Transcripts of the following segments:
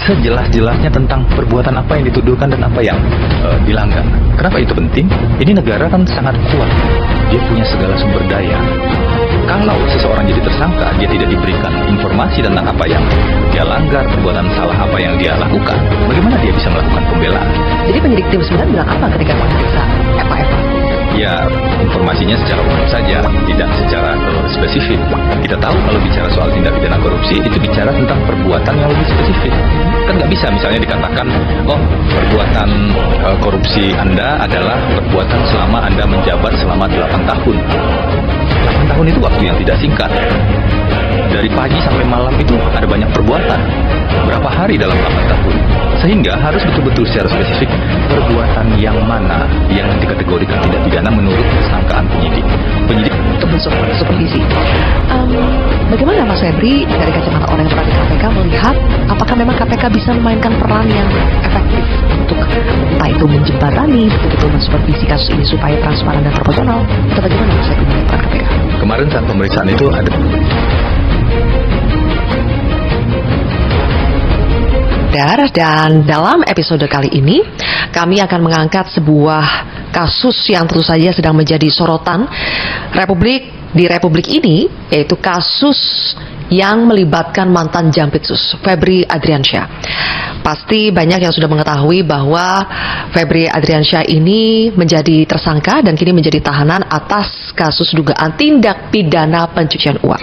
sejelas-jelasnya tentang perbuatan apa yang dituduhkan dan apa yang dilanggar. Kenapa itu penting? Ini negara kan sangat kuat, dia punya segala sumber daya. Kalau seseorang jadi tersangka, dia tidak diberikan informasi tentang apa yang dia langgar, perbuatan salah apa yang dia lakukan, bagaimana dia bisa melakukan pembelaan? Jadi penyidik tim 9 bilang apa ketika memeriksa Eva? Ya, informasinya secara umum saja, tidak secara spesifik. Kita tahu kalau bicara soal tindak pidana korupsi, itu bicara tentang perbuatan yang lebih spesifik. Kan nggak bisa misalnya dikatakan, oh perbuatan korupsi Anda adalah perbuatan selama Anda menjabat selama 8 tahun. 8 tahun itu waktu yang tidak singkat. Dari pagi sampai malam itu ada banyak perbuatan. Berapa hari dalam 8 tahun? Sehingga harus betul-betul secara spesifik perbuatan yang mana yang dikategorikan tindak pidana menurut sangkaan penyidik. Untuk supervisi. Bagaimana Mas Febri dari kacamata orang yang pernah di KPK melihat apakah memang KPK bisa memainkan peran yang efektif untuk entah itu menjembatani begitu mensupervisi kasus ini supaya transparan dan proporsional? Itu bagaimana Mas Febri melihat peran KPK? Kemarin saat pemeriksaan itu ada dan dalam episode kali ini kami akan mengangkat sebuah kasus yang tentu saja sedang menjadi sorotan di Republik ini, yaitu kasus yang melibatkan mantan Jampitsus Febri Adriansyah. Pasti banyak yang sudah mengetahui bahwa Febri Adriansyah ini menjadi tersangka dan kini menjadi tahanan atas kasus dugaan tindak pidana pencucian uang.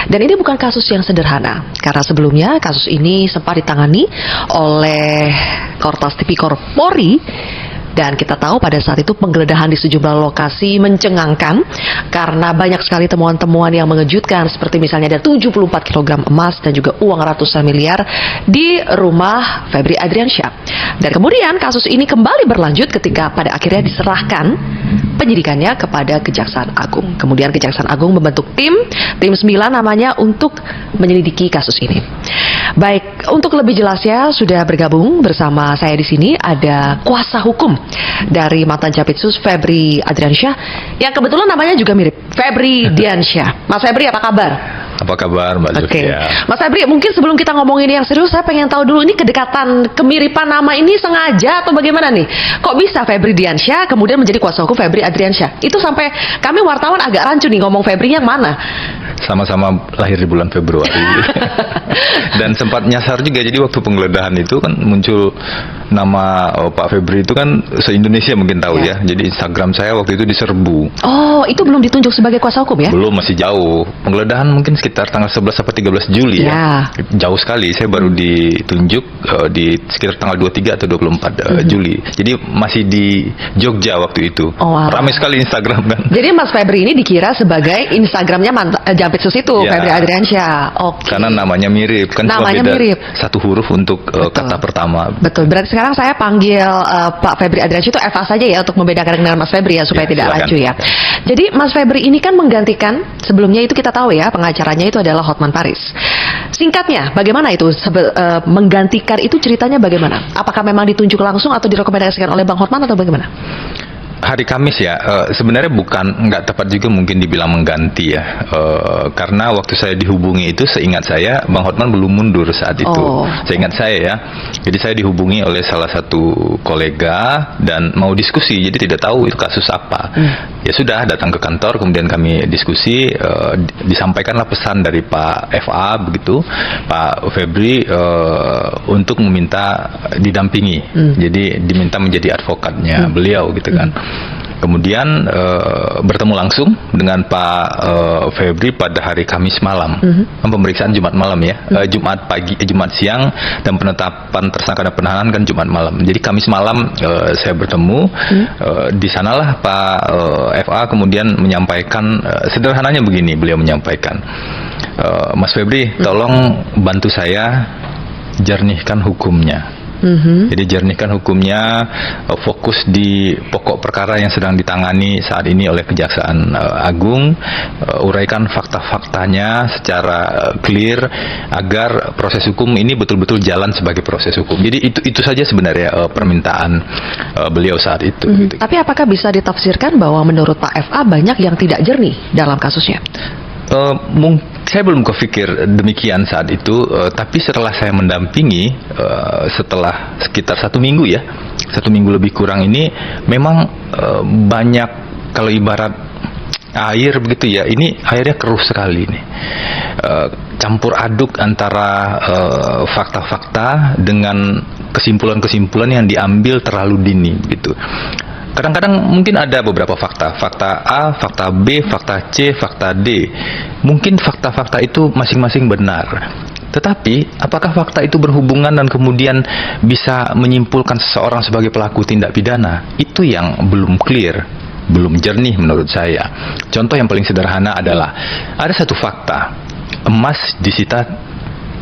Dan ini bukan kasus yang sederhana, karena sebelumnya kasus ini sempat ditangani oleh Kortas Tipikor Polri. Dan kita tahu pada saat itu penggeledahan di sejumlah lokasi mencengangkan karena banyak sekali temuan-temuan yang mengejutkan, seperti misalnya ada 74 kg emas dan juga uang ratusan miliar di rumah Febri Adriansyah. Dan kemudian kasus ini kembali berlanjut ketika pada akhirnya diserahkan penyidikannya kepada Kejaksaan Agung. Kemudian Kejaksaan Agung membentuk tim 9 namanya untuk menyelidiki kasus ini. Baik, untuk lebih jelasnya sudah bergabung bersama saya di sini ada kuasa hukum dari mantan Jampitsus Febri Adriansyah yang kebetulan namanya juga mirip, Febri Diansyah. Mas Febri, apa kabar? Apa kabar Mbak Zulfia? Mas Febri, mungkin sebelum kita ngomongin yang serius, saya pengen tahu dulu ini kedekatan, kemiripan nama ini sengaja atau bagaimana nih? Kok bisa Febri Diansyah kemudian menjadi kuasa hukum Febri Adriansyah? Itu sampai kami wartawan agak rancu nih ngomong Febri yang mana? Sama-sama lahir di bulan Februari. Dan sempat nyasar juga, jadi waktu penggeledahan itu kan muncul nama Pak Febri itu kan se-Indonesia mungkin tahu ya. Jadi Instagram saya waktu itu diserbu. Oh, itu belum ditunjuk sebagai kuasa hukum ya? Belum, masih jauh. Penggeledahan mungkin sekitar tanggal 11 sampai 13 Juli ya. Jauh sekali, saya baru ditunjuk di sekitar tanggal 23 atau 24 Juli. Jadi masih di Jogja waktu itu. Ramai sekali Instagram kan. Jadi Mas Febri ini dikira sebagai Instagramnya Jampitsus itu, Febri Adriansyah. Karena namanya mirip, kan cuma beda satu huruf untuk kata pertama. Betul, berarti sekarang saya panggil Pak Febri Adriansyah itu Eva saja ya, untuk membedakan dengan Mas Febri ya, supaya tidak rancu ya. Jadi Mas Febri ini kan menggantikan, sebelumnya itu kita tahu ya, pengacaranya itu adalah Hotman Paris. Singkatnya, bagaimana itu menggantikan itu, ceritanya bagaimana? Apakah memang ditunjuk langsung atau direkomendasikan oleh Bang Hotman atau bagaimana? Hari Kamis ya, sebenarnya nggak tepat juga mungkin dibilang mengganti ya, karena waktu saya dihubungi itu seingat saya Bang Hotman belum mundur saat itu, seingat saya ya. Jadi saya dihubungi oleh salah satu kolega dan mau diskusi, jadi tidak tahu itu kasus apa. Ya sudah, datang ke kantor, kemudian kami diskusi, disampaikanlah pesan dari Pak FA begitu, Pak Febri untuk meminta didampingi, jadi diminta menjadi advokatnya beliau gitu kan. Kemudian bertemu langsung dengan Pak Febri pada hari Kamis malam. Pemeriksaan Jumat malam ya, Jumat pagi, Jumat siang, dan penetapan tersangka dan penahanan kan Jumat malam. Jadi Kamis malam saya bertemu, di sanalah Pak FA kemudian menyampaikan, sederhananya begini, beliau menyampaikan, Mas Febri, tolong bantu saya jernihkan hukumnya. Jadi jernihkan hukumnya, fokus di pokok perkara yang sedang ditangani saat ini oleh Kejaksaan Agung, uraikan fakta-faktanya secara clear agar proses hukum ini betul-betul jalan sebagai proses hukum. Jadi itu saja sebenarnya permintaan beliau saat itu. Gitu. Tapi apakah bisa ditafsirkan bahwa menurut Pak FA banyak yang tidak jernih dalam kasusnya? Saya belum kepikir demikian saat itu, tapi setelah saya mendampingi, setelah sekitar 1 minggu ya, 1 minggu lebih kurang ini, memang banyak, kalau ibarat air begitu ya, ini airnya keruh sekali ini. Campur aduk antara fakta-fakta dengan kesimpulan-kesimpulan yang diambil terlalu dini gitu. Kadang-kadang mungkin ada beberapa fakta A, fakta B, fakta C, fakta D. Mungkin fakta-fakta itu masing-masing benar. Tetapi, apakah fakta itu berhubungan dan kemudian bisa menyimpulkan seseorang sebagai pelaku tindak pidana? Itu yang belum clear, belum jernih menurut saya. Contoh yang paling sederhana adalah, ada satu fakta, emas disita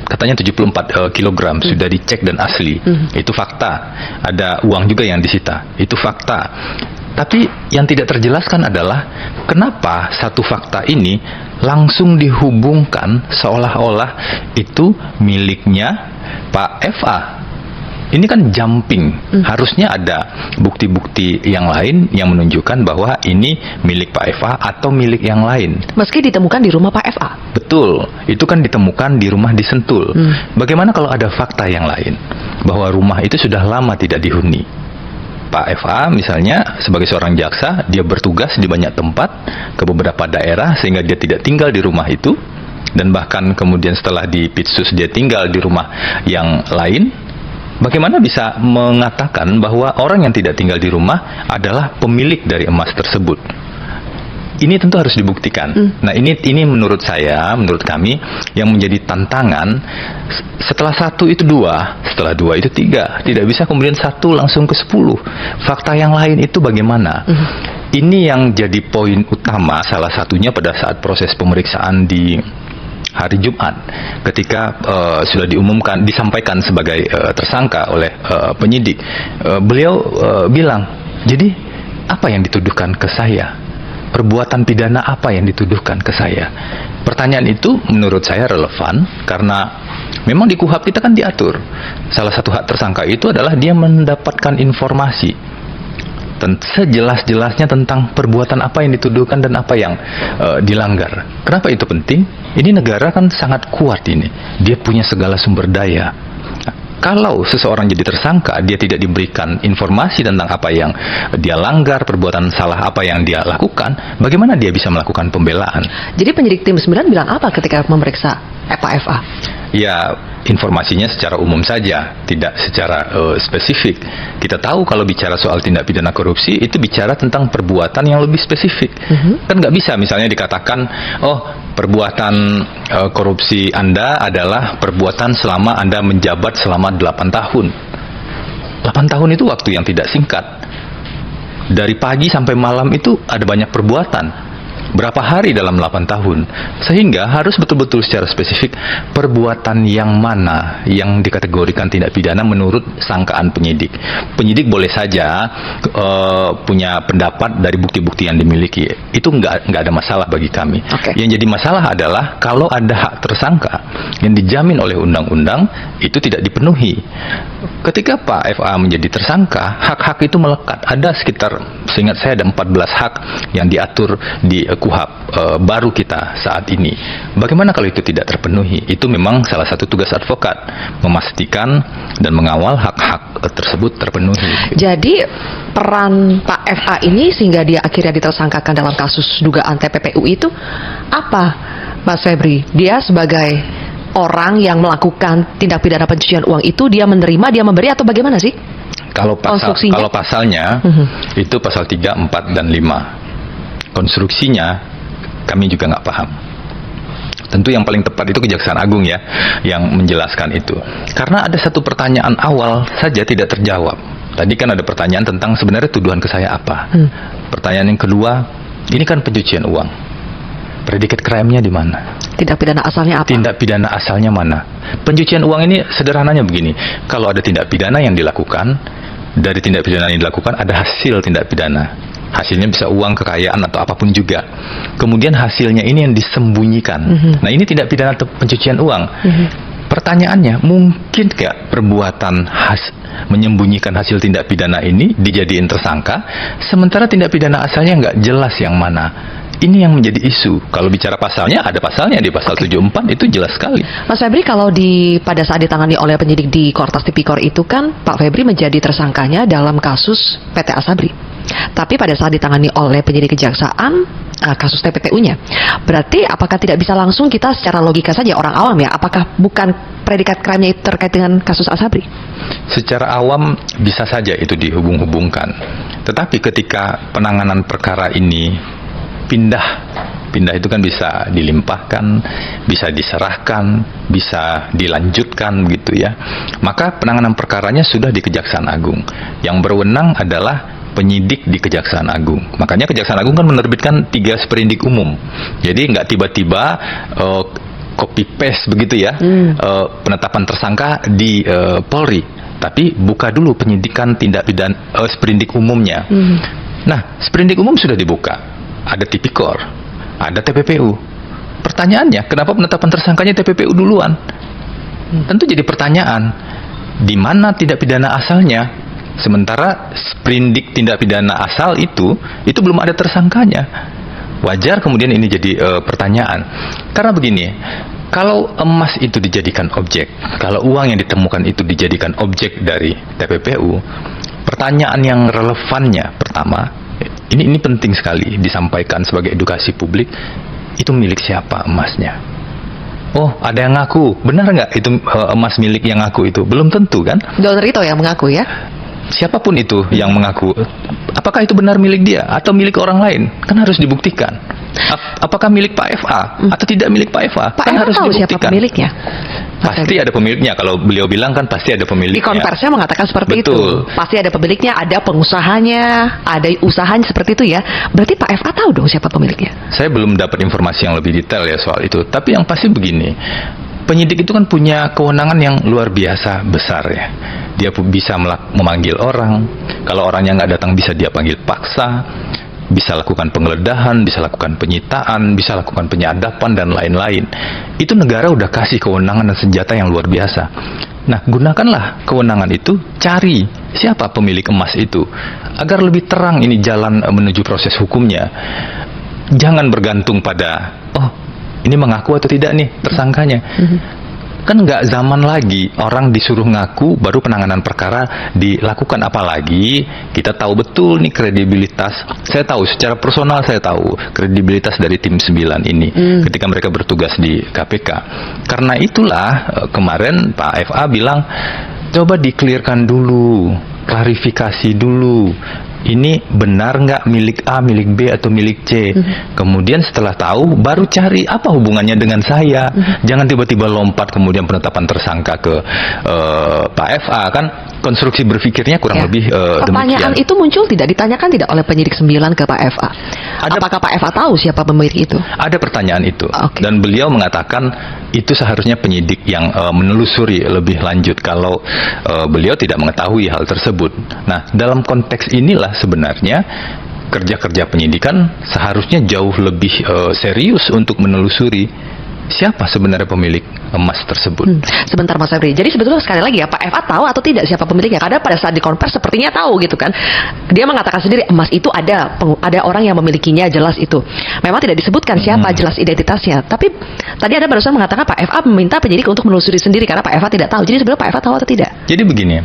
katanya 74 kilogram, sudah dicek dan asli. Itu fakta. Ada uang juga yang disita. Itu fakta. Tapi yang tidak terjelaskan adalah kenapa satu fakta ini langsung dihubungkan seolah-olah itu miliknya Pak FA. Ini kan jumping. Harusnya ada bukti-bukti yang lain yang menunjukkan bahwa ini milik Pak FA atau milik yang lain. Meski ditemukan di rumah Pak FA. Betul, itu kan ditemukan di rumah di Sentul. Bagaimana kalau ada fakta yang lain bahwa rumah itu sudah lama tidak dihuni? Pak FA misalnya sebagai seorang jaksa, dia bertugas di banyak tempat ke beberapa daerah sehingga dia tidak tinggal di rumah itu, dan bahkan kemudian setelah dipitsus dia tinggal di rumah yang lain. Bagaimana bisa mengatakan bahwa orang yang tidak tinggal di rumah adalah pemilik dari emas tersebut? Ini tentu harus dibuktikan. Nah, ini menurut saya, menurut kami, yang menjadi tantangan. Setelah 1 itu 2, setelah 2 itu 3. Tidak bisa kemudian 1 langsung ke 10. Fakta yang lain itu bagaimana? Ini yang jadi poin utama, salah satunya pada saat proses pemeriksaan di hari Jumat, ketika sudah disampaikan sebagai tersangka oleh penyidik. Beliau bilang, jadi apa yang dituduhkan ke saya? Perbuatan pidana apa yang dituduhkan ke saya? Pertanyaan itu menurut saya relevan karena memang di KUHP kita kan diatur. Salah satu hak tersangka itu adalah dia mendapatkan informasi sejelas-jelasnya tentang perbuatan apa yang dituduhkan dan apa yang dilanggar. Kenapa itu penting? Ini negara kan sangat kuat ini. Dia punya segala sumber daya. Kalau seseorang jadi tersangka, dia tidak diberikan informasi tentang apa yang dia langgar, perbuatan salah apa yang dia lakukan, bagaimana dia bisa melakukan pembelaan? Jadi penyidik tim 9 bilang apa ketika memeriksa Pak FA? Ya, informasinya secara umum saja, tidak secara spesifik. Kita tahu kalau bicara soal tindak pidana korupsi, itu bicara tentang perbuatan yang lebih spesifik. Kan nggak bisa misalnya dikatakan, oh perbuatan korupsi Anda adalah perbuatan selama Anda menjabat selama 8 tahun. 8 tahun itu waktu yang tidak singkat. Dari pagi sampai malam itu ada banyak perbuatan. Berapa hari dalam 8 tahun? Sehingga harus betul-betul secara spesifik perbuatan yang mana yang dikategorikan tindak pidana menurut sangkaan penyidik. Penyidik boleh saja punya pendapat dari bukti-bukti yang dimiliki. Itu nggak ada masalah bagi kami. Yang jadi masalah adalah kalau ada hak tersangka yang dijamin oleh undang-undang itu tidak dipenuhi. Ketika Pak FA menjadi tersangka, hak-hak itu melekat. Ada sekitar, seingat saya ada 14 hak yang diatur di KUHP baru kita saat ini. Bagaimana kalau itu tidak terpenuhi? Itu memang salah satu tugas advokat, memastikan dan mengawal hak-hak tersebut terpenuhi. Jadi peran Pak FA ini sehingga dia akhirnya ditersangkakan dalam kasus dugaan TPPU itu apa, Mas Febri? Dia sebagai orang yang melakukan tindak pidana pencucian uang itu, dia menerima, dia memberi, atau bagaimana sih? Kalau pasalnya itu pasal 3, 4, dan 5. Konstruksinya kami juga nggak paham. Tentu yang paling tepat itu Kejaksaan Agung ya yang menjelaskan itu. Karena ada satu pertanyaan awal saja tidak terjawab. Tadi kan ada pertanyaan tentang sebenarnya tuduhan ke saya apa. Pertanyaan yang kedua, ini kan pencucian uang. Predikat crime-nya di mana? Tindak pidana asalnya apa? Tindak pidana asalnya mana? Pencucian uang ini sederhananya begini. Kalau ada tindak pidana yang dilakukan, dari tindak pidana yang dilakukan ada hasil tindak pidana. Hasilnya bisa uang, kekayaan, atau apapun juga. Kemudian hasilnya ini yang disembunyikan. Nah, ini tindak pidana pencucian uang. Pertanyaannya, mungkin nggak perbuatan menyembunyikan hasil tindak pidana ini dijadiin tersangka, sementara tindak pidana asalnya nggak jelas yang mana? Ini yang menjadi isu. Kalau bicara pasalnya, ada pasalnya di pasal 74 itu jelas sekali. Mas Febri, kalau pada saat ditangani oleh penyidik di Kortas Tipikor itu kan Pak Febri menjadi tersangkanya dalam kasus PT Asabri. Tapi pada saat ditangani oleh penyidik kejaksaan kasus TPPU-nya, berarti apakah tidak bisa langsung kita secara logika saja orang awam ya, apakah bukan predikat crime-nya itu terkait dengan kasus Asabri? Secara awam bisa saja itu dihubung-hubungkan. Tetapi ketika penanganan perkara ini pindah itu kan bisa dilimpahkan, bisa diserahkan, bisa dilanjutkan gitu ya. Maka penanganan perkaranya sudah di Kejaksaan Agung. Yang berwenang adalah penyidik di Kejaksaan Agung. Makanya Kejaksaan Agung kan menerbitkan 3 sprindik umum. Jadi nggak tiba-tiba copy paste begitu ya, penetapan tersangka di Polri. Tapi buka dulu penyidikan tindak pidana sprindik umumnya. Nah, sprindik umum sudah dibuka. Ada Tipikor, ada TPPU. Pertanyaannya, kenapa penetapan tersangkanya TPPU duluan? Tentu jadi pertanyaan, di mana tindak pidana asalnya? Sementara sprindik tindak pidana asal itu belum ada tersangkanya. Wajar kemudian ini jadi pertanyaan. Karena begini, kalau emas itu dijadikan objek, kalau uang yang ditemukan itu dijadikan objek dari TPPU, pertanyaan yang relevannya pertama, ini penting sekali disampaikan sebagai edukasi publik, itu milik siapa emasnya? Oh, ada yang ngaku, benar nggak itu emas milik yang ngaku itu? Belum tentu kan? Don Rito yang mengaku ya? Siapapun itu yang mengaku, apakah itu benar milik dia atau milik orang lain? Kan harus dibuktikan. Apakah milik Pak FA atau tidak milik Pak FA? Pak Kan FA harus tahu dibuktikan. siapa pemiliknya? Pasti ada pemiliknya. Kalau beliau bilang kan pasti ada pemiliknya. Di konversinya mengatakan seperti Betul. itu. Pasti ada pemiliknya, ada pengusahanya, ada usahanya seperti itu ya. Berarti Pak FA tahu dong siapa pemiliknya? Saya belum dapat informasi yang lebih detail ya soal itu. Tapi yang pasti begini, penyidik itu kan punya kewenangan yang luar biasa besar ya. Dia bisa memanggil orang. Kalau orangnya nggak datang bisa dia panggil paksa. Bisa lakukan penggeledahan, bisa lakukan penyitaan, bisa lakukan penyadapan dan lain-lain. Itu negara udah kasih kewenangan dan senjata yang luar biasa. Nah, gunakanlah kewenangan itu, cari siapa pemilik emas itu, agar lebih terang ini jalan menuju proses hukumnya. Jangan bergantung pada, oh ini mengaku atau tidak nih tersangkanya. Kan nggak zaman lagi orang disuruh ngaku baru penanganan perkara dilakukan, apalagi kita tahu betul nih kredibilitas. Saya tahu secara personal, saya tahu kredibilitas dari tim 9 ini ketika mereka bertugas di KPK. Karena itulah kemarin Pak FA bilang coba di-clearkan dulu, klarifikasi dulu. Ini benar nggak milik A, milik B, atau milik C. Kemudian setelah tahu, baru cari apa hubungannya dengan saya. Jangan tiba-tiba lompat kemudian penetapan tersangka ke Pak FA. Kan konstruksi berpikirnya kurang lebih Pertanyaan demikian. itu muncul tidak, ditanyakan tidak oleh penyidik 9 ke Pak FA? Apakah Pak FA tahu siapa pemilik itu? Ada pertanyaan itu. Oke. Dan beliau mengatakan itu seharusnya penyidik yang menelusuri lebih lanjut kalau beliau tidak mengetahui hal tersebut. Nah, dalam konteks inilah sebenarnya kerja-kerja penyidikan seharusnya jauh lebih serius untuk menelusuri siapa sebenarnya pemilik emas tersebut. Sebentar Mas Febri. Jadi sebetulnya sekali lagi ya, Pak FA tahu atau tidak siapa pemiliknya? Karena pada saat dikonvers sepertinya tahu gitu kan. Dia mengatakan sendiri emas itu ada orang yang memilikinya, jelas itu. Memang tidak disebutkan siapa jelas identitasnya. Tapi tadi ada barusan mengatakan Pak FA meminta penyidik untuk menelusuri sendiri karena Pak FA tidak tahu. Jadi sebenarnya Pak FA tahu atau tidak? Jadi begini,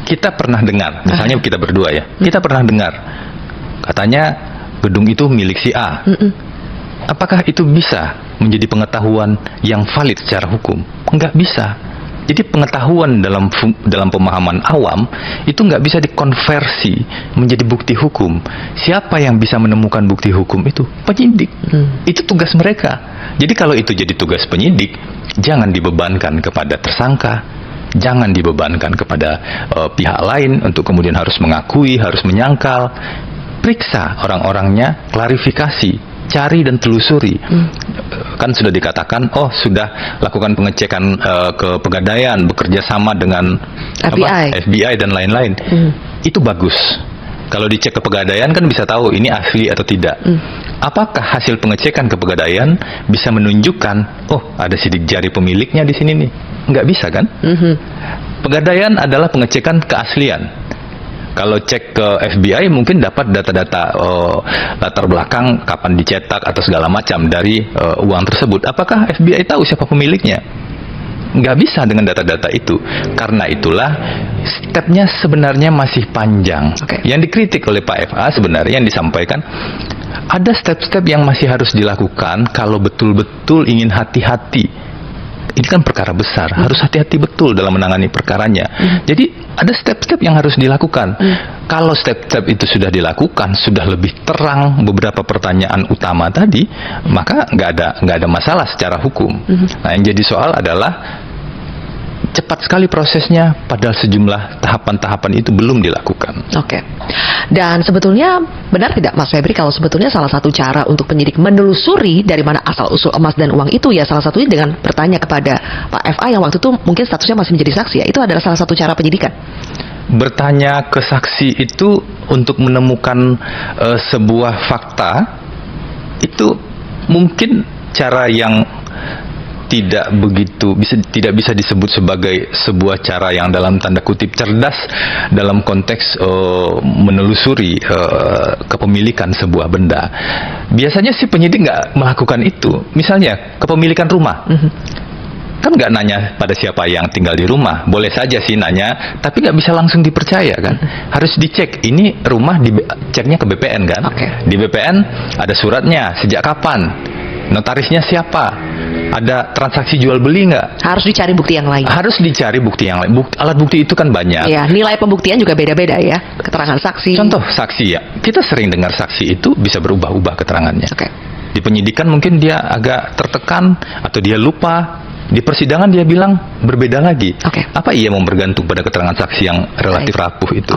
kita pernah dengar, misalnya kita berdua ya, kita pernah dengar katanya gedung itu milik si A. Apakah itu bisa menjadi pengetahuan yang valid secara hukum? Enggak bisa. Jadi pengetahuan dalam pemahaman awam itu nggak bisa dikonversi menjadi bukti hukum. Siapa yang bisa menemukan bukti hukum itu? Penyidik. Itu tugas mereka. Jadi kalau itu jadi tugas penyidik, jangan dibebankan kepada tersangka, jangan dibebankan kepada pihak lain untuk kemudian harus mengakui, harus menyangkal. Periksa orang-orangnya, klarifikasi, cari dan telusuri. Kan sudah dikatakan, oh sudah lakukan pengecekan ke Pegadaian, bekerja sama dengan FBI dan lain-lain. Itu bagus. Kalau dicek ke Pegadaian kan bisa tahu ini asli atau tidak. Apakah hasil pengecekan ke Pegadaian bisa menunjukkan, oh ada sidik jari pemiliknya di sini nih? Nggak bisa kan? Pegadaian adalah pengecekan keaslian. Kalau cek ke FBI mungkin dapat data-data latar belakang kapan dicetak atau segala macam dari uang tersebut. Apakah FBI tahu siapa pemiliknya? Nggak bisa dengan data-data itu. Karena itulah stepnya sebenarnya masih panjang. Yang dikritik oleh Pak FA sebenarnya yang disampaikan ada step-step yang masih harus dilakukan kalau betul-betul ingin hati-hati. Ini kan perkara besar, harus hati-hati betul dalam menangani perkaranya. Jadi ada step-step yang harus dilakukan. Kalau step-step itu sudah dilakukan, sudah lebih terang beberapa pertanyaan utama tadi, maka nggak ada masalah secara hukum. Nah, yang jadi soal adalah cepat sekali prosesnya, padahal sejumlah tahapan-tahapan itu belum dilakukan. Dan sebetulnya benar tidak Mas Febri kalau sebetulnya salah satu cara untuk penyidik menelusuri dari mana asal-usul emas dan uang itu ya salah satunya dengan bertanya kepada Pak FA yang waktu itu mungkin statusnya masih menjadi saksi ya, itu adalah salah satu cara penyidikan. Bertanya ke saksi itu untuk menemukan sebuah fakta itu mungkin cara yang tidak bisa disebut sebagai sebuah cara yang dalam tanda kutip cerdas dalam konteks menelusuri kepemilikan sebuah benda. Biasanya sih penyidik nggak melakukan itu. Misalnya kepemilikan rumah. Kan nggak nanya pada siapa yang tinggal di rumah. Boleh saja sih nanya, tapi nggak bisa langsung dipercaya kan. Harus dicek. Ini rumah ceknya ke BPN kan. Di BPN ada suratnya. Sejak kapan? Notarisnya siapa? Ada transaksi jual beli nggak? Harus dicari bukti yang lain. Harus dicari bukti yang lain. Alat bukti itu kan banyak. Ya, nilai pembuktian juga beda-beda ya. Keterangan saksi. Contoh saksi ya. Kita sering dengar saksi itu bisa berubah-ubah keterangannya. Di penyidikan mungkin dia agak tertekan atau dia lupa. Di persidangan dia bilang berbeda lagi. Apa ia mau bergantung pada keterangan saksi yang relatif rapuh itu?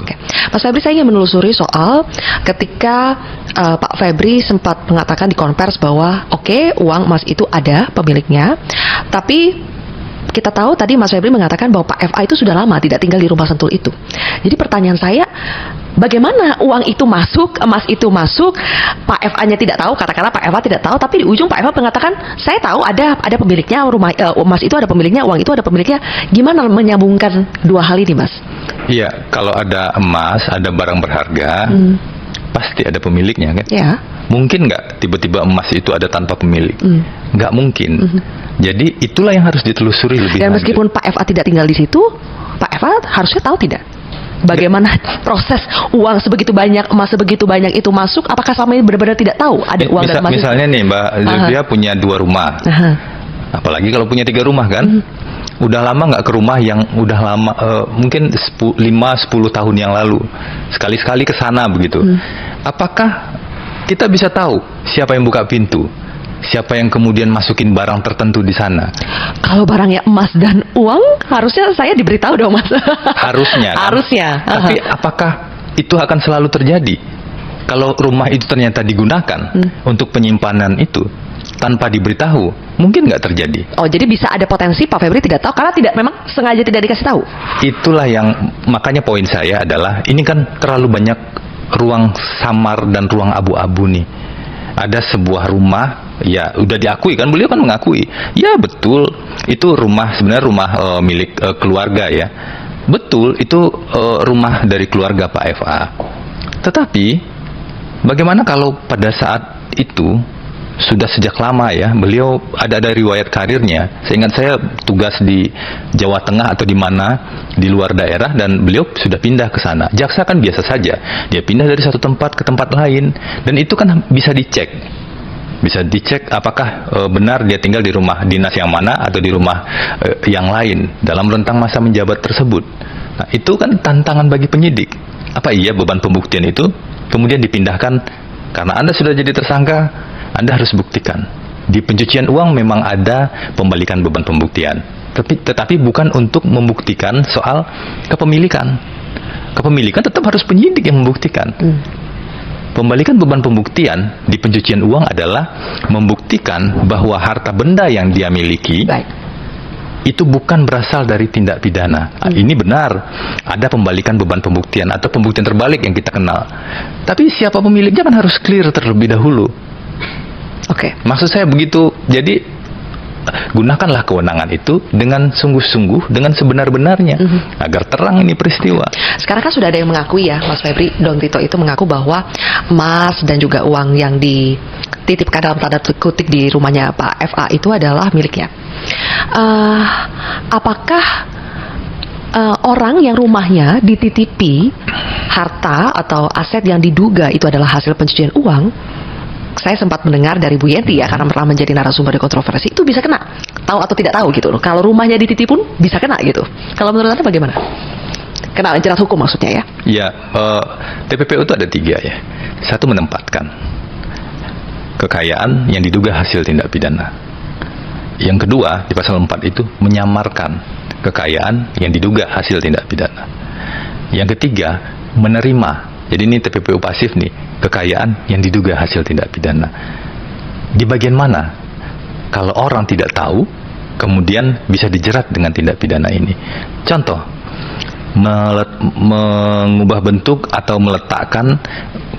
Mas Febri, saya ingin menelusuri soal ketika Pak Febri sempat mengatakan di konvers bahwa uang emas itu ada pemiliknya, tapi kita tahu tadi Mas Febri mengatakan bahwa Pak FA itu sudah lama tidak tinggal di rumah Sentul itu. Jadi pertanyaan saya, bagaimana uang itu masuk, emas itu masuk, Pak FA-nya tidak tahu, katakanlah Pak FA tidak tahu, tapi di ujung Pak FA mengatakan, saya tahu ada pemiliknya, rumah emas itu ada pemiliknya, uang itu ada pemiliknya. Gimana menyambungkan dua hal ini, Mas? Iya, kalau ada emas, ada barang berharga, pasti ada pemiliknya kan? Mungkin nggak tiba-tiba emas itu ada tanpa pemilik? Nggak mungkin. Jadi itulah yang harus ditelusuri lebih lanjut. Dan meskipun Pak FA tidak tinggal di situ, Pak FA harusnya tahu tidak? Bagaimana proses uang sebegitu banyak, emas sebegitu banyak itu masuk? Apakah selama ini benar-benar tidak tahu ada uang dan emas? Misalnya nih Mbak Zulfia punya 2 rumah, apalagi kalau punya 3 rumah kan? Udah lama nggak ke rumah yang udah lama, mungkin 5-10 tahun yang lalu, sekali-sekali ke sana begitu. Apakah kita bisa tahu siapa yang buka pintu? Siapa yang kemudian masukin barang tertentu di sana? Kalau barangnya emas dan uang, harusnya saya diberitahu dong, Mas. Harusnya. Kan? Harusnya. Tapi apakah itu akan selalu terjadi? Kalau rumah itu ternyata digunakan untuk penyimpanan itu tanpa diberitahu, mungkin nggak terjadi. Oh, jadi bisa ada potensi Pak Febri tidak tahu karena memang sengaja tidak dikasih tahu. Itulah yang makanya poin saya adalah ini kan terlalu banyak ruang samar dan ruang abu-abu nih. Ada sebuah rumah, ya udah diakui kan, beliau kan mengakui, ya betul itu rumah sebenarnya rumah milik keluarga ya, betul itu rumah dari keluarga Pak FA. Tetapi bagaimana kalau pada saat itu sudah sejak lama ya, beliau ada riwayat karirnya. Seingat saya tugas di Jawa Tengah atau di mana di luar daerah dan beliau sudah pindah ke sana. Jaksa kan biasa saja, dia pindah dari satu tempat ke tempat lain dan itu kan bisa dicek. Bisa dicek apakah benar dia tinggal di rumah dinas yang mana atau di rumah yang lain dalam rentang masa menjabat tersebut. Nah, itu kan tantangan bagi penyidik. Apa iya beban pembuktian itu kemudian dipindahkan karena Anda sudah jadi tersangka? Anda harus buktikan. Di pencucian uang memang ada pembalikan beban pembuktian. Tetapi bukan untuk membuktikan soal kepemilikan. Kepemilikan tetap harus penyidik yang membuktikan. Pembalikan beban pembuktian di pencucian uang adalah membuktikan bahwa harta benda yang dia miliki itu bukan berasal dari tindak pidana. Ini benar. Ada pembalikan beban pembuktian atau pembuktian terbalik yang kita kenal. Tapi siapa pemiliknya kan harus clear terlebih dahulu. Maksud saya begitu. Jadi gunakanlah kewenangan itu dengan sungguh-sungguh, dengan sebenar-benarnya, agar terang ini peristiwa. Sekarang kan sudah ada yang mengakui ya, Mas Febri, Don Tito itu mengaku bahwa emas dan juga uang yang dititipkan dalam tanda kutip di rumahnya Pak FA itu adalah miliknya. Apakah orang yang rumahnya dititipi harta atau aset yang diduga itu adalah hasil pencucian uang, saya sempat mendengar dari Bu Yenti ya, karena pernah menjadi narasumber kontroversi, itu bisa kena, tahu atau tidak tahu gitu loh. Kalau rumahnya dititip pun bisa kena gitu. Kalau menurut Anda bagaimana? Kena jerat hukum maksudnya ya? Ya, TPPU itu ada 3 ya. Satu, menempatkan kekayaan yang diduga hasil tindak pidana. Yang kedua, di pasal 4 itu menyamarkan kekayaan yang diduga hasil tindak pidana. Yang ketiga, menerima. Jadi ini TPPU pasif nih, kekayaan yang diduga hasil tindak pidana. Di bagian mana kalau orang tidak tahu, kemudian bisa dijerat dengan tindak pidana ini? Contoh, mengubah bentuk atau meletakkan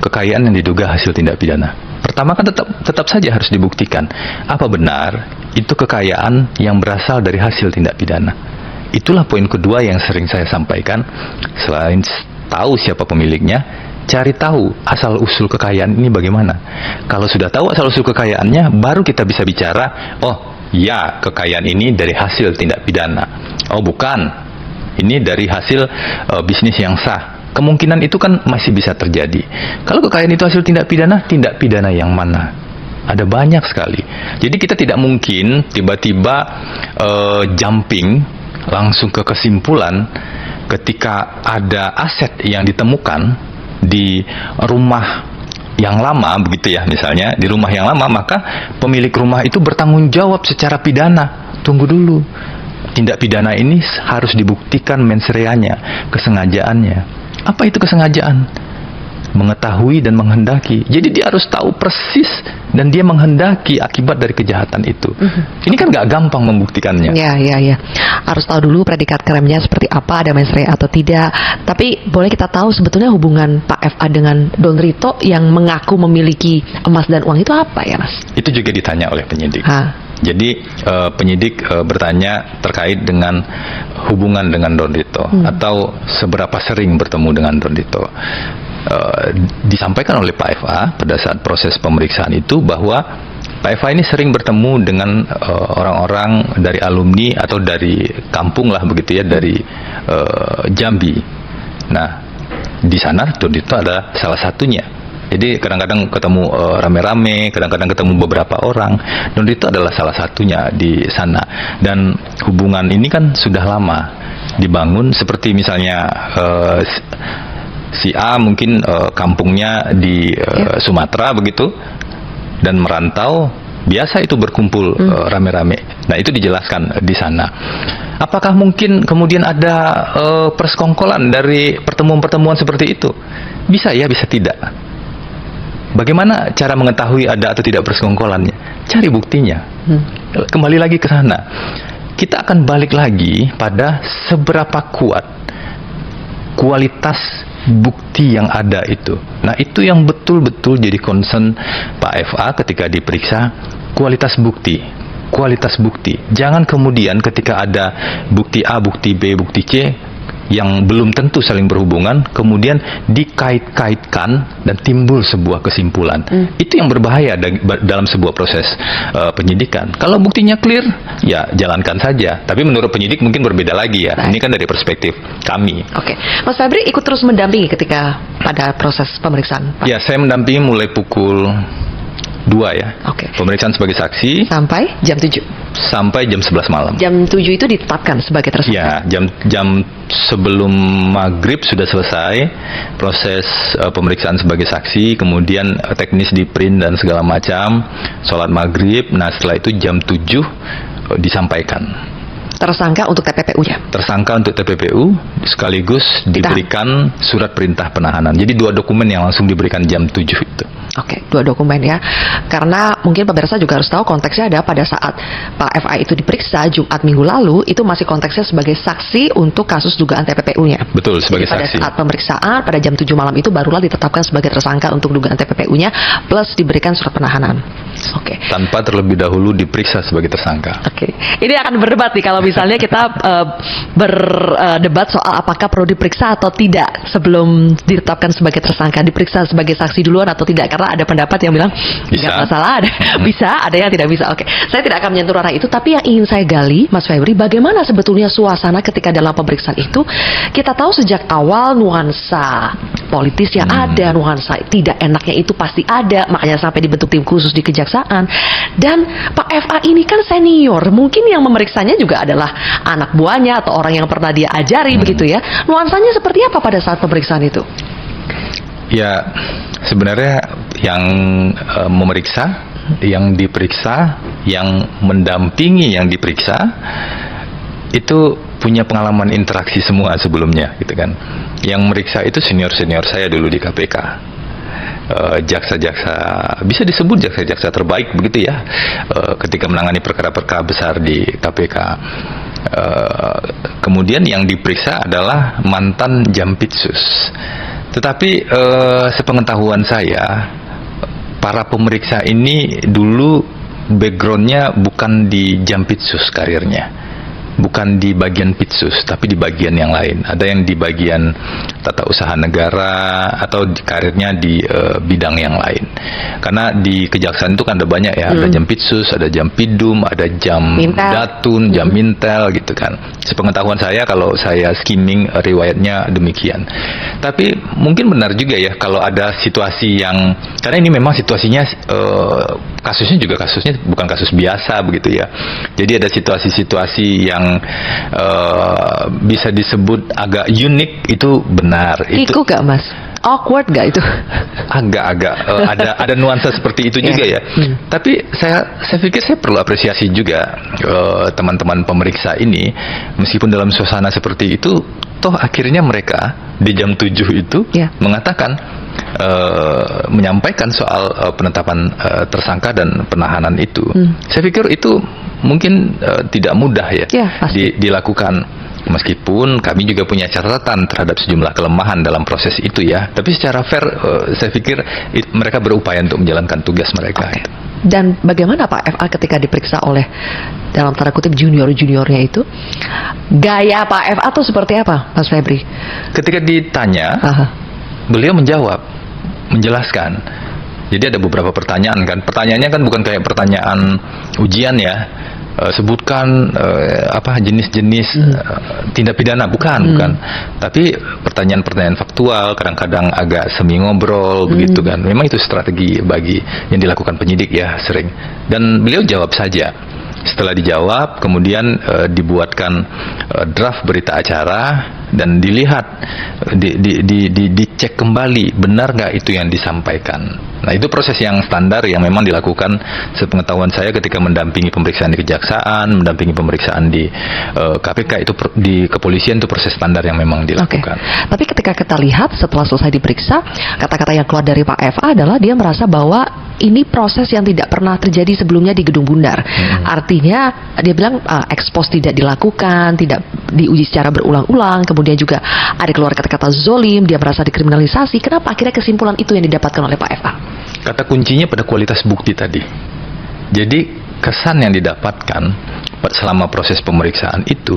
kekayaan yang diduga hasil tindak pidana. Pertama kan tetap saja harus dibuktikan apa benar itu kekayaan yang berasal dari hasil tindak pidana. Itulah poin kedua yang sering saya sampaikan. Selain tahu siapa pemiliknya, cari tahu asal-usul kekayaan ini bagaimana. Kalau sudah tahu asal-usul kekayaannya, baru kita bisa bicara, oh ya, kekayaan ini dari hasil tindak pidana. Oh bukan, ini dari hasil bisnis yang sah. Kemungkinan itu kan masih bisa terjadi. Kalau kekayaan itu hasil tindak pidana yang mana? Ada banyak sekali. Jadi kita tidak mungkin tiba-tiba jumping langsung ke kesimpulan ketika ada aset yang ditemukan di rumah yang lama, begitu ya, misalnya di rumah yang lama, maka pemilik rumah itu bertanggung jawab secara pidana. Tunggu dulu, tindak pidana ini harus dibuktikan mens reanya, kesengajaannya. Apa itu kesengajaan? Mengetahui dan menghendaki. Jadi dia harus tahu persis dan dia menghendaki akibat dari kejahatan itu. Ini kan gak gampang membuktikannya. Ya. Harus tahu dulu predikat krimnya seperti apa, ada mens rea atau tidak. Tapi boleh kita tahu sebetulnya hubungan Pak FA dengan Don Tito yang mengaku memiliki emas dan uang itu apa ya, Mas? Itu juga ditanya oleh penyidik. Jadi penyidik bertanya terkait dengan hubungan dengan Don Tito atau seberapa sering bertemu dengan Don Tito. Disampaikan oleh Pak FA pada saat proses pemeriksaan itu bahwa Pak FA ini sering bertemu dengan orang-orang dari alumni atau dari kampung lah begitu ya, dari Jambi. Nah, di sana Don Tito ada salah satunya. Jadi kadang-kadang ketemu rame-rame, kadang-kadang ketemu beberapa orang. Don Tito adalah salah satunya di sana. Dan hubungan ini kan sudah lama dibangun, seperti misalnya si A mungkin kampungnya di Sumatera begitu, dan merantau, biasa itu berkumpul rame-rame. Nah, itu dijelaskan di sana. Apakah mungkin kemudian ada persekongkolan dari pertemuan-pertemuan seperti itu? Bisa ya, bisa tidak. Bagaimana cara mengetahui ada atau tidak persekongkolannya? Cari buktinya. Kembali lagi ke sana. Kita akan balik lagi pada seberapa kuat kualitas bukti yang ada itu. Nah, itu yang betul-betul jadi concern Pak FA ketika diperiksa, kualitas bukti. Kualitas bukti. Jangan kemudian ketika ada bukti A, bukti B, bukti C yang belum tentu saling berhubungan, kemudian dikait-kaitkan dan timbul sebuah kesimpulan. Itu yang berbahaya dalam sebuah proses penyidikan. Kalau buktinya clear, ya jalankan saja. Tapi menurut penyidik mungkin berbeda lagi ya. Ini kan dari perspektif kami. Oke. Mas Febri ikut terus mendampingi ketika pada proses pemeriksaan, Pak? Ya, saya mendampingi mulai pukul 2 ya. Oke. Pemeriksaan sebagai saksi sampai jam 7. Sampai jam 11 malam. Jam 7 itu ditetapkan sebagai tersangka. Ya, jam sebelum maghrib sudah selesai proses pemeriksaan sebagai saksi, kemudian teknis di print dan segala macam, sholat maghrib. Nah, setelah itu jam 7 disampaikan. Tersangka untuk TPPU-nya? Tersangka untuk TPPU, sekaligus diberikan surat perintah penahanan. Jadi 2 dokumen yang langsung diberikan jam 7 itu. Oke, 2 dokumen ya. Karena mungkin pemirsa juga harus tahu konteksnya ada pada saat Pak FA itu diperiksa Jumat minggu lalu, itu masih konteksnya sebagai saksi untuk kasus dugaan TPPU-nya. Betul, sebagai Jadi saksi. pada saat pemeriksaan pada jam 7 malam itu barulah ditetapkan sebagai tersangka untuk dugaan TPPU-nya plus diberikan surat penahanan. Oke. Tanpa terlebih dahulu diperiksa sebagai tersangka. Oke, ini akan berdebat nih kalau misalnya kita berdebat soal apakah perlu diperiksa atau tidak sebelum ditetapkan sebagai tersangka, diperiksa sebagai saksi duluan atau tidak, karena ada pendapat yang bilang Bisa. tidak masalah, ada bisa, ada yang tidak bisa. Oke, saya tidak akan menyentuh ranah itu, tapi yang ingin saya gali, Mas Febri, bagaimana sebetulnya suasana ketika dalam pemeriksaan itu? Kita tahu sejak awal nuansa politis yang ada, nuansa tidak enaknya itu pasti ada, makanya sampai dibentuk tim khusus di kejaksaan. Dan Pak FA ini kan senior, mungkin yang memeriksanya juga adalah anak buahnya atau orang yang pernah dia ajari begitu ya. Nuansanya seperti apa pada saat pemeriksaan itu? Ya, sebenarnya yang memeriksa, yang diperiksa, yang mendampingi yang diperiksa itu punya pengalaman interaksi semua sebelumnya, gitu kan. Yang meriksa itu senior-senior saya dulu di KPK. Jaksa-jaksa, bisa disebut jaksa-jaksa terbaik begitu ya, ketika menangani perkara-perkara besar di KPK. Kemudian yang diperiksa adalah mantan Jampitsus. Tetapi sepengetahuan saya, para pemeriksa ini dulu backgroundnya bukan di Jampitsus karirnya, bukan di bagian Pitsus, tapi di bagian yang lain. Ada yang di bagian tata usaha negara atau karirnya di bidang yang lain. Karena di kejaksaan itu kan ada banyak ya, ada Jampitsus, ada Jampidum, ada Jamdatun, Jamintel gitu kan. Sepengetahuan saya, kalau saya skimming riwayatnya demikian. Tapi mungkin benar juga ya kalau ada situasi yang, karena ini memang situasinya kasusnya bukan kasus biasa begitu ya. Jadi ada situasi-situasi yang bisa disebut agak unik, itu benar. Kiku gak Mas? Awkward gak itu? Agak-agak ada nuansa seperti itu juga ya. Tapi saya pikir saya perlu apresiasi juga teman-teman pemeriksa ini, meskipun dalam suasana seperti itu, toh akhirnya mereka di jam 7 itu mengatakan, menyampaikan soal penetapan tersangka dan penahanan itu. Saya pikir itu mungkin tidak mudah ya, dilakukan. Meskipun kami juga punya catatan terhadap sejumlah kelemahan dalam proses itu ya, tapi secara fair saya pikir mereka berupaya untuk menjalankan tugas mereka. Dan bagaimana Pak FA ketika diperiksa oleh dalam tanda kutip junior-juniornya itu? Gaya Pak FA itu seperti apa, Mas Febri? Ketika ditanya, beliau menjawab, menjelaskan. Jadi ada beberapa pertanyaan kan. Pertanyaannya kan bukan kayak pertanyaan ujian ya. Sebutkan jenis-jenis tindak pidana, bukan. Tapi pertanyaan-pertanyaan faktual, kadang-kadang agak semi ngobrol begitu kan. Memang itu strategi bagi yang dilakukan penyidik ya, sering. Dan beliau jawab saja. Setelah dijawab, kemudian dibuatkan draft berita acara dan dilihat, dicek kembali benar nggak itu yang disampaikan. Nah, itu proses yang standar yang memang dilakukan sepengetahuan saya ketika mendampingi pemeriksaan di kejaksaan, mendampingi pemeriksaan di KPK, itu di kepolisian, itu proses standar yang memang dilakukan. Tapi ketika kita lihat setelah selesai diperiksa, kata-kata yang keluar dari Pak FA adalah dia merasa bahwa ini proses yang tidak pernah terjadi sebelumnya di Gedung Bundar. Artinya dia bilang ekspos tidak dilakukan, tidak diuji secara berulang-ulang, kemudian juga ada keluar kata-kata zolim, dia merasa dikriminalisasi. Kenapa akhirnya kesimpulan itu yang didapatkan oleh Pak FA? Kata kuncinya pada kualitas bukti tadi. Jadi kesan yang didapatkan selama proses pemeriksaan itu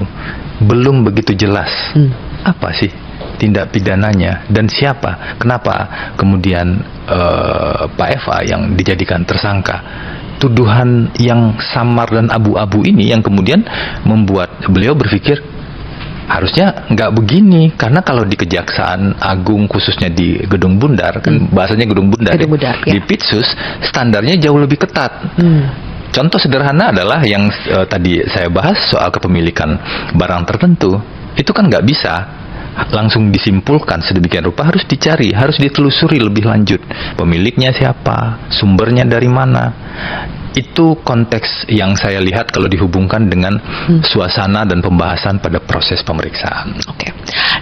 belum begitu jelas. Apa sih tindak pidananya dan siapa? Kenapa kemudian Pak FA yang dijadikan tersangka? Tuduhan yang samar dan abu-abu ini yang kemudian membuat beliau berpikir harusnya nggak begini, karena kalau di Kejaksaan Agung khususnya di Gedung Bundar, kan bahasanya Gedung Bundar, di Pitsus standarnya jauh lebih ketat. Contoh sederhana adalah yang tadi saya bahas soal kepemilikan barang tertentu, itu kan nggak bisa langsung disimpulkan sedemikian rupa, harus dicari, harus ditelusuri lebih lanjut. Pemiliknya siapa, sumbernya dari mana. Itu konteks yang saya lihat kalau dihubungkan dengan suasana dan pembahasan pada proses pemeriksaan. Oke.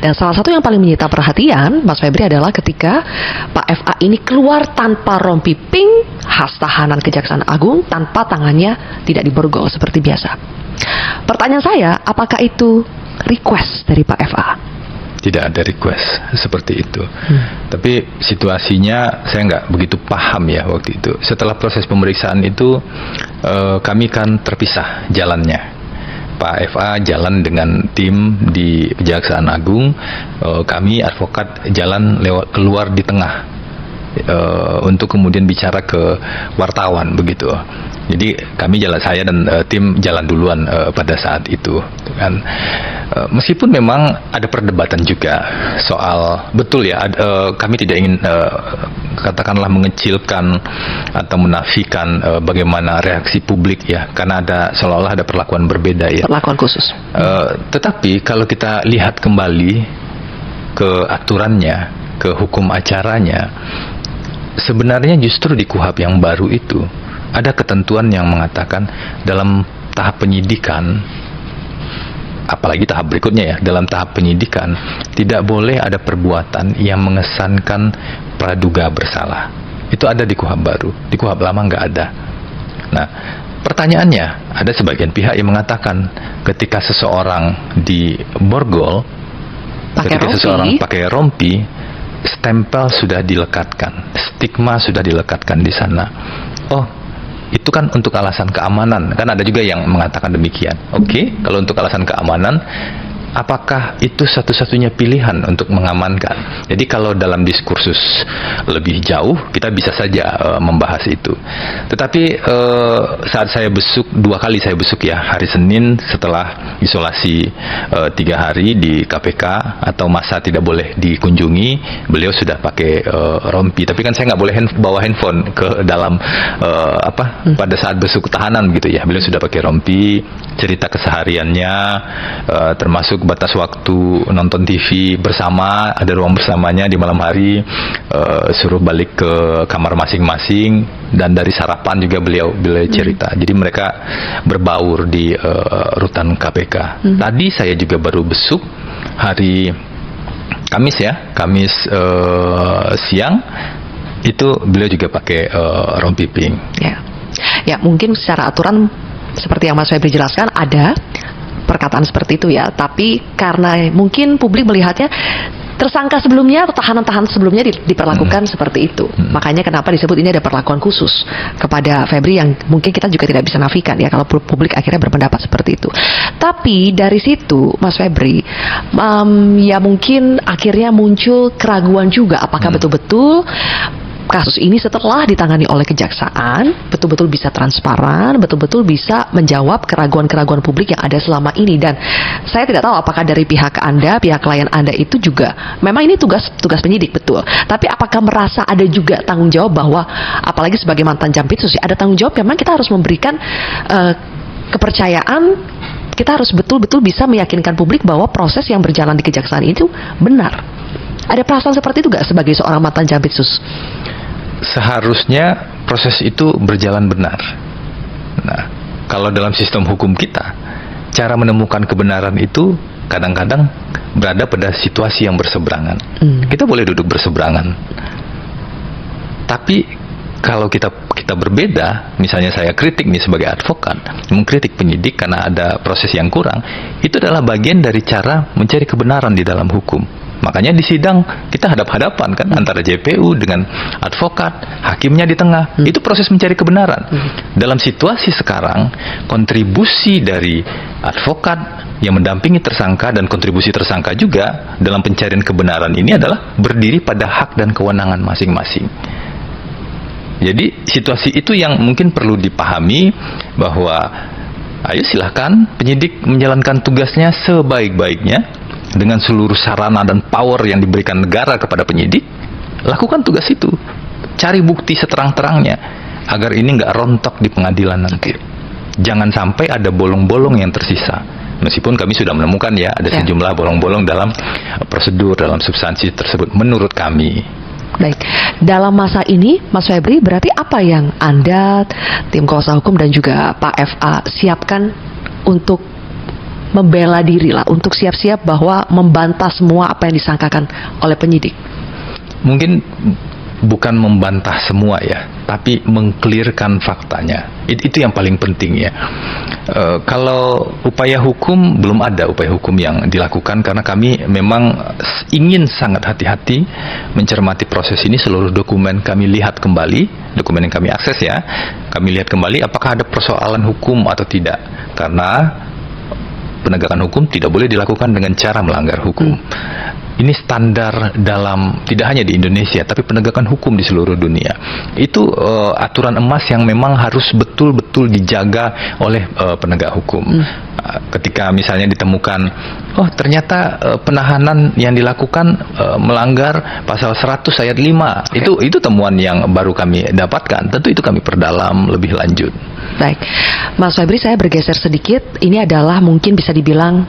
Dan Dan salah satu yang paling menyita perhatian Mas Febri adalah ketika Pak FA ini keluar tanpa rompi pink khas tahanan Kejaksaan Agung, tanpa tangannya tidak diborgol seperti biasa. Pertanyaan saya, apakah itu request dari Pak FA? Tidak ada request seperti itu. Tapi situasinya saya nggak begitu paham ya waktu itu. Setelah proses pemeriksaan itu kami kan terpisah jalannya. Pak FA jalan dengan tim di Kejaksaan Agung, kami advokat jalan lewat keluar di tengah untuk kemudian bicara ke wartawan begitu. Jadi kami jalan, saya dan tim jalan duluan pada saat itu kan. Meskipun memang ada perdebatan juga soal, betul ya, kami tidak ingin katakanlah mengecilkan atau menafikan bagaimana reaksi publik ya, karena ada seolah-olah ada perlakuan berbeda ya. Perlakuan khusus. Tetapi kalau kita lihat kembali ke aturannya, ke hukum acaranya, sebenarnya justru di KUHP yang baru itu ada ketentuan yang mengatakan dalam tahap penyidikan, apalagi tahap berikutnya ya, dalam tahap penyidikan tidak boleh ada perbuatan yang mengesankan praduga bersalah. Itu ada di KUHP baru, di KUHP lama nggak ada. Nah, pertanyaannya, ada sebagian pihak yang mengatakan ketika seseorang diborgol, ketika seseorang pakai rompi, stempel sudah dilekatkan, stigma sudah dilekatkan di sana. Oh, itu kan untuk alasan keamanan, kan ada juga yang mengatakan demikian. Oke, kalau untuk alasan keamanan, apakah itu satu-satunya pilihan untuk mengamankan? Jadi kalau dalam diskursus lebih jauh, kita bisa saja membahas itu. Tetapi saat saya besuk, 2 kali saya besuk ya, hari Senin setelah isolasi 3 hari di KPK atau masa tidak boleh dikunjungi, beliau sudah pakai rompi. Tapi kan saya nggak boleh bawa handphone ke dalam pada saat besuk tahanan gitu ya. Beliau sudah pakai rompi, cerita kesehariannya, termasuk batas waktu nonton TV bersama, ada ruang bersamanya di malam hari, suruh balik ke kamar masing-masing, dan dari sarapan juga beliau cerita. Jadi mereka berbaur di rutan KPK. Tadi saya juga baru besuk hari Kamis ya, Kamis siang, itu beliau juga pakai rompi pink. Ya, mungkin secara aturan seperti yang Mas Febri jelaskan ada perkataan seperti itu ya, tapi karena mungkin publik melihatnya tersangka sebelumnya atau tahanan-tahanan sebelumnya diperlakukan seperti itu, makanya kenapa disebut ini ada perlakuan khusus kepada Febri yang mungkin kita juga tidak bisa nafikan ya kalau publik akhirnya berpendapat seperti itu. Tapi dari situ Mas Febri, ya mungkin akhirnya muncul keraguan juga apakah betul-betul kasus ini setelah ditangani oleh kejaksaan betul-betul bisa transparan, betul-betul bisa menjawab keraguan-keraguan publik yang ada selama ini. Dan saya tidak tahu apakah dari pihak Anda, pihak klien Anda itu juga memang ini tugas penyidik betul, tapi apakah merasa ada juga tanggung jawab bahwa apalagi sebagai mantan Jampitsus ada tanggung jawab memang kita harus memberikan kepercayaan, kita harus betul-betul bisa meyakinkan publik bahwa proses yang berjalan di kejaksaan itu benar. Ada perasaan seperti itu nggak sebagai seorang mantan Jampitsus? Seharusnya proses itu berjalan benar. Nah, kalau dalam sistem hukum kita, cara menemukan kebenaran itu kadang-kadang berada pada situasi yang berseberangan. Kita boleh duduk berseberangan. Tapi kalau kita berbeda, misalnya saya kritik nih sebagai advokat, mengkritik penyidik karena ada proses yang kurang, itu adalah bagian dari cara mencari kebenaran di dalam hukum. Makanya di sidang kita hadap-hadapan kan antara JPU dengan advokat, hakimnya di tengah. Itu proses mencari kebenaran. Dalam situasi sekarang, kontribusi dari advokat yang mendampingi tersangka dan kontribusi tersangka juga dalam pencarian kebenaran ini adalah berdiri pada hak dan kewenangan masing-masing. Jadi situasi itu yang mungkin perlu dipahami bahwa ayo silahkan penyidik menjalankan tugasnya sebaik-baiknya dengan seluruh sarana dan power yang diberikan negara kepada penyidik. Lakukan tugas itu, cari bukti seterang-terangnya agar ini nggak rontok di pengadilan nanti. Jangan sampai ada bolong-bolong yang tersisa. Meskipun kami sudah menemukan ya ada sejumlah bolong-bolong dalam prosedur, dalam substansi tersebut menurut kami. Baik, dalam masa ini Mas Febri, berarti apa yang Anda, tim kuasa hukum dan juga Pak FA siapkan untuk membela diri lah untuk siap-siap bahwa membantah semua apa yang disangkakan oleh penyidik? Mungkin bukan membantah semua ya, tapi mengklirkan faktanya. Itu yang paling penting ya. Kalau upaya hukum, belum ada upaya hukum yang dilakukan karena kami memang ingin sangat hati-hati mencermati proses ini. Seluruh dokumen kami lihat kembali, dokumen yang kami akses ya, kami lihat kembali apakah ada persoalan hukum atau tidak. Karena penegakan hukum tidak boleh dilakukan dengan cara melanggar hukum. Ini standar dalam, tidak hanya di Indonesia, tapi penegakan hukum di seluruh dunia. Itu aturan emas yang memang harus betul-betul dijaga oleh penegak hukum. Ketika misalnya ditemukan, oh ternyata penahanan yang dilakukan melanggar pasal 100 ayat 5. Itu temuan yang baru kami dapatkan. Tentu itu kami perdalam lebih lanjut. Baik, Mas Febri, saya bergeser sedikit. Ini adalah mungkin bisa dibilang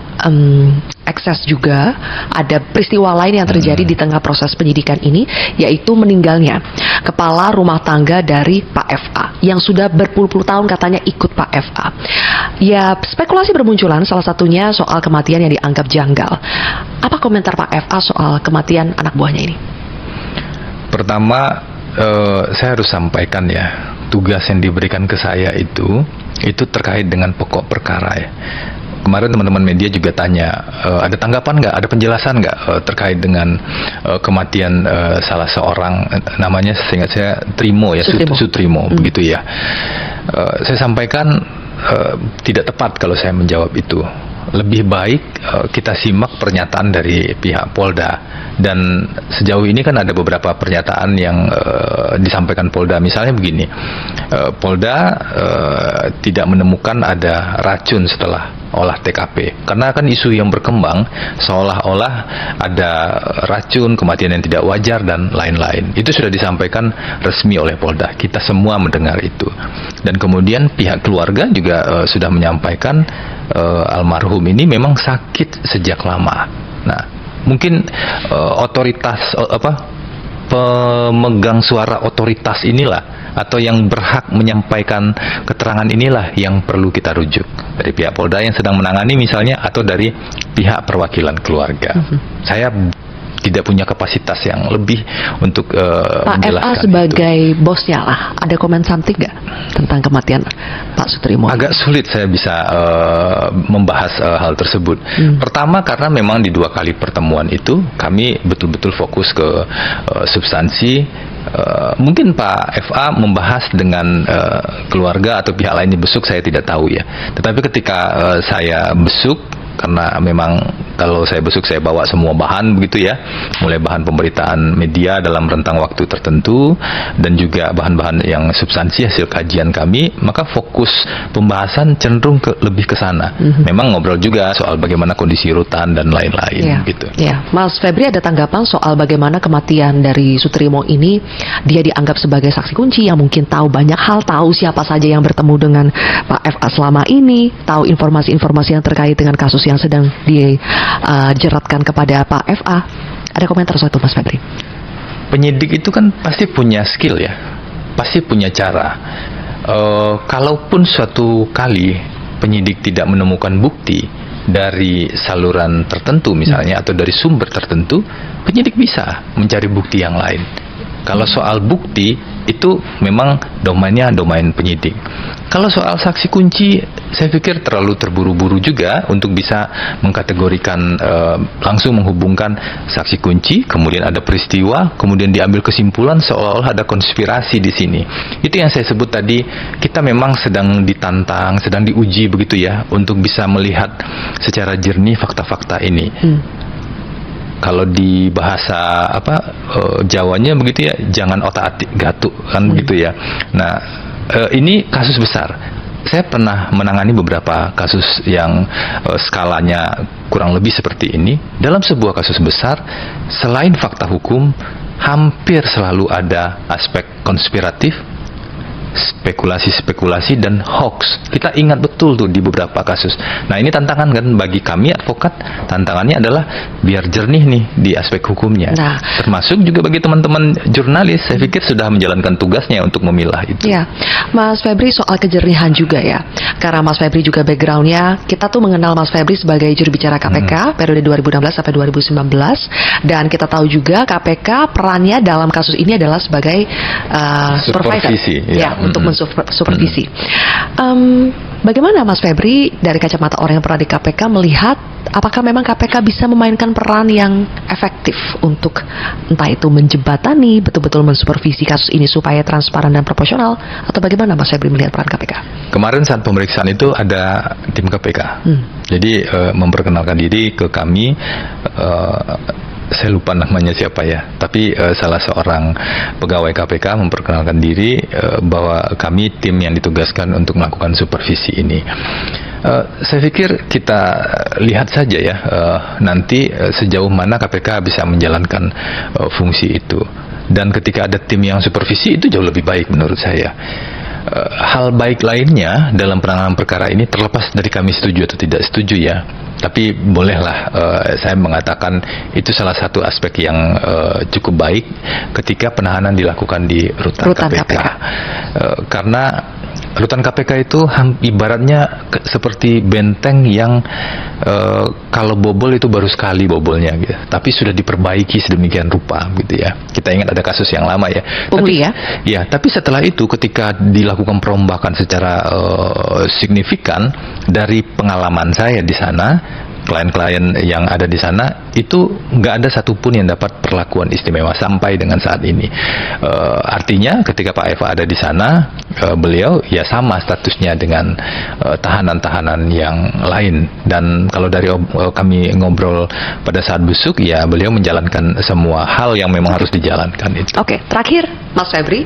ekses juga. Ada peristiwa lain yang terjadi di tengah proses penyidikan ini, yaitu meninggalnya kepala rumah tangga dari Pak FA yang sudah berpuluh-puluh tahun katanya ikut Pak FA. Ya, spekulasi bermunculan, salah satunya soal kematian yang dianggap janggal. Apa komentar Pak FA soal kematian anak buahnya ini? Pertama, saya harus sampaikan ya, tugas yang diberikan ke saya itu terkait dengan pokok perkara ya. Kemarin teman-teman media juga tanya, ada tanggapan nggak, ada penjelasan nggak terkait dengan kematian salah seorang, namanya seingat saya Trimo ya, Sutrimo begitu ya. Saya sampaikan tidak tepat kalau saya menjawab itu. Lebih baik kita simak pernyataan dari pihak Polda. Dan sejauh ini kan ada beberapa pernyataan yang disampaikan Polda. Misalnya begini, Polda tidak menemukan ada racun setelah olah TKP. Karena kan isu yang berkembang seolah-olah ada racun, kematian yang tidak wajar dan lain-lain. Itu sudah disampaikan resmi oleh Polda. Kita semua mendengar itu. Dan kemudian pihak keluarga juga sudah menyampaikan almarhum ini memang sakit sejak lama. Nah, mungkin otoritas pemegang suara otoritas inilah atau yang berhak menyampaikan keterangan inilah yang perlu kita rujuk dari pihak Polda yang sedang menangani misalnya, atau dari pihak perwakilan keluarga. Saya tidak punya kapasitas yang lebih untuk Pak menjelaskan FA sebagai bosnya lah, ada komen something nggak tentang kematian Pak Sutrimo? Agak sulit saya bisa membahas hal tersebut. Pertama karena memang di 2 kali pertemuan itu kami betul-betul fokus ke substansi. Mungkin Pak FA membahas dengan keluarga atau pihak lain yang besuk, saya tidak tahu ya. Tetapi ketika saya besuk, karena memang kalau saya besuk saya bawa semua bahan begitu ya, mulai bahan pemberitaan media dalam rentang waktu tertentu dan juga bahan-bahan yang substansi hasil kajian kami, maka fokus pembahasan cenderung lebih ke sana. Memang ngobrol juga soal bagaimana kondisi rutan dan lain-lain gitu. Ya, Mas Febri, ada tanggapan soal bagaimana kematian dari Sutrimo ini? Dia dianggap sebagai saksi kunci yang mungkin tahu banyak hal, tahu siapa saja yang bertemu dengan Pak FA selama ini, tahu informasi-informasi yang terkait dengan kasus yang sedang dijeratkan kepada Pak FA. Ada komentar soal itu, Mas Febri? Penyidik itu kan pasti punya skill ya, pasti punya cara. Kalaupun suatu kali penyidik tidak menemukan bukti dari saluran tertentu misalnya atau dari sumber tertentu, penyidik bisa mencari bukti yang lain. Kalau soal bukti itu memang domainnya domain penyidik. Kalau soal saksi kunci, saya pikir terlalu terburu-buru juga untuk bisa mengkategorikan, langsung menghubungkan saksi kunci, kemudian ada peristiwa, kemudian diambil kesimpulan seolah-olah ada konspirasi di sini. Itu yang saya sebut tadi, kita memang sedang ditantang, sedang diuji begitu ya, untuk bisa melihat secara jernih fakta-fakta ini. Kalau di bahasa Jawanya begitu ya, jangan otak-atik gatuk kan begitu ya. Nah, ini kasus besar. Saya pernah menangani beberapa kasus yang skalanya kurang lebih seperti ini. Dalam sebuah kasus besar, selain fakta hukum, hampir selalu ada aspek konspiratif, spekulasi-spekulasi dan hoax. Kita ingat betul tuh di beberapa kasus. Nah, ini tantangan kan bagi kami advokat, tantangannya adalah biar jernih nih di aspek hukumnya. Nah, termasuk juga bagi teman-teman jurnalis, saya pikir sudah menjalankan tugasnya untuk memilah itu. ya, Mas Febri, soal kejernihan juga ya. Karena Mas Febri juga backgroundnya, kita tuh mengenal Mas Febri sebagai juru bicara KPK periode 2016 sampai 2019, dan kita tahu juga KPK perannya dalam kasus ini adalah sebagai supervisor, Supervisi, ya, untuk mensupervisi. Bagaimana Mas Febri dari kacamata orang yang pernah di KPK melihat apakah memang KPK bisa memainkan peran yang efektif untuk entah itu menjembatani, betul-betul mensupervisi kasus ini supaya transparan dan proporsional, atau bagaimana Mas Febri melihat peran KPK? Kemarin saat pemeriksaan itu ada tim KPK. Jadi memperkenalkan diri ke kami, saya lupa namanya siapa ya, tapi salah seorang pegawai KPK memperkenalkan diri bahwa kami tim yang ditugaskan untuk melakukan supervisi ini. Saya pikir kita lihat saja ya nanti sejauh mana KPK bisa menjalankan fungsi itu. Dan ketika ada tim yang supervisi itu jauh lebih baik menurut saya. Hal baik lainnya dalam penanganan perkara ini terlepas dari kami setuju atau tidak setuju ya, tapi bolehlah saya mengatakan itu salah satu aspek yang cukup baik ketika penahanan dilakukan di rutan KPK. Karena rutan KPK itu ibaratnya seperti benteng yang kalau bobol itu baru sekali bobolnya gitu, tapi sudah diperbaiki sedemikian rupa gitu ya. Kita ingat ada kasus yang lama ya. Pungli ya? Ya, tapi setelah itu ketika dilakukan perombakan secara signifikan, dari pengalaman saya di sana, klien-klien yang ada di sana itu nggak ada satupun yang dapat perlakuan istimewa sampai dengan saat ini. Artinya ketika Pak Eva ada di sana, beliau ya sama statusnya dengan tahanan-tahanan yang lain. Dan kalau dari kami ngobrol pada saat busuk, ya beliau menjalankan semua hal yang memang harus dijalankan itu. Oke, terakhir Mas Febri,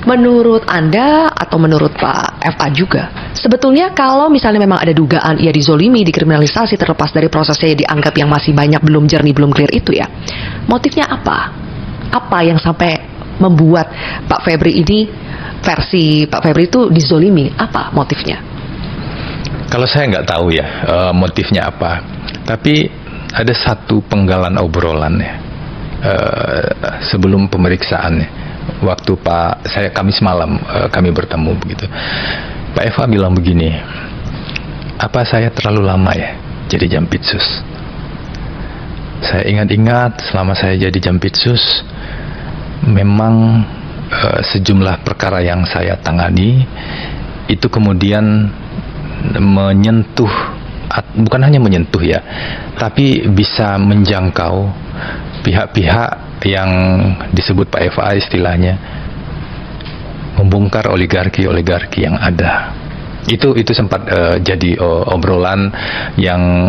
menurut Anda atau menurut Pak FA juga, sebetulnya kalau misalnya memang ada dugaan ia dizolimi, dikriminalisasi, terlepas dari prosesnya dianggap yang masih banyak belum jernih, belum clear itu ya, motifnya apa? Apa yang sampai membuat Pak Febri ini, versi Pak Febri itu dizolimi? Apa motifnya? Kalau saya nggak tahu ya motifnya apa, tapi ada satu penggalan obrolan ya sebelum pemeriksaan. Waktu saya Kamis malam kami bertemu begitu, Pak Eva bilang begini, apa saya terlalu lama ya jadi Jampitsus? Saya ingat-ingat selama saya jadi Jampitsus, memang sejumlah perkara yang saya tangani itu kemudian menyentuh, bukan hanya menyentuh ya, tapi bisa menjangkau pihak-pihak yang disebut Pak FA istilahnya membongkar oligarki yang ada. Itu sempat jadi obrolan yang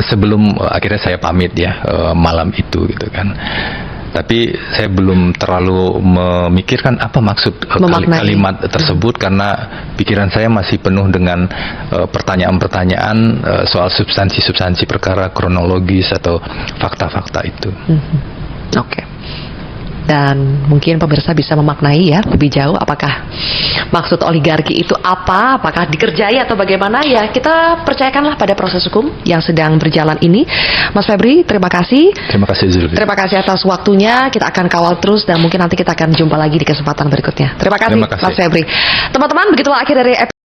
sebelum akhirnya saya pamit ya malam itu gitu kan. Tapi saya belum terlalu memikirkan apa maksud kalimat tersebut, karena pikiran saya masih penuh dengan pertanyaan-pertanyaan soal substansi perkara, kronologis atau fakta-fakta itu. Oke. Dan mungkin pemirsa bisa memaknai ya lebih jauh apakah maksud oligarki itu apa, apakah dikerjai atau bagaimana ya, kita percayakanlah pada proses hukum yang sedang berjalan ini. Mas Febri, terima kasih. Terima kasih Zulfi. Terima kasih atas waktunya, kita akan kawal terus dan mungkin nanti kita akan jumpa lagi di kesempatan berikutnya. Terima kasih. Mas Febri. Teman-teman, begitulah akhir dari episode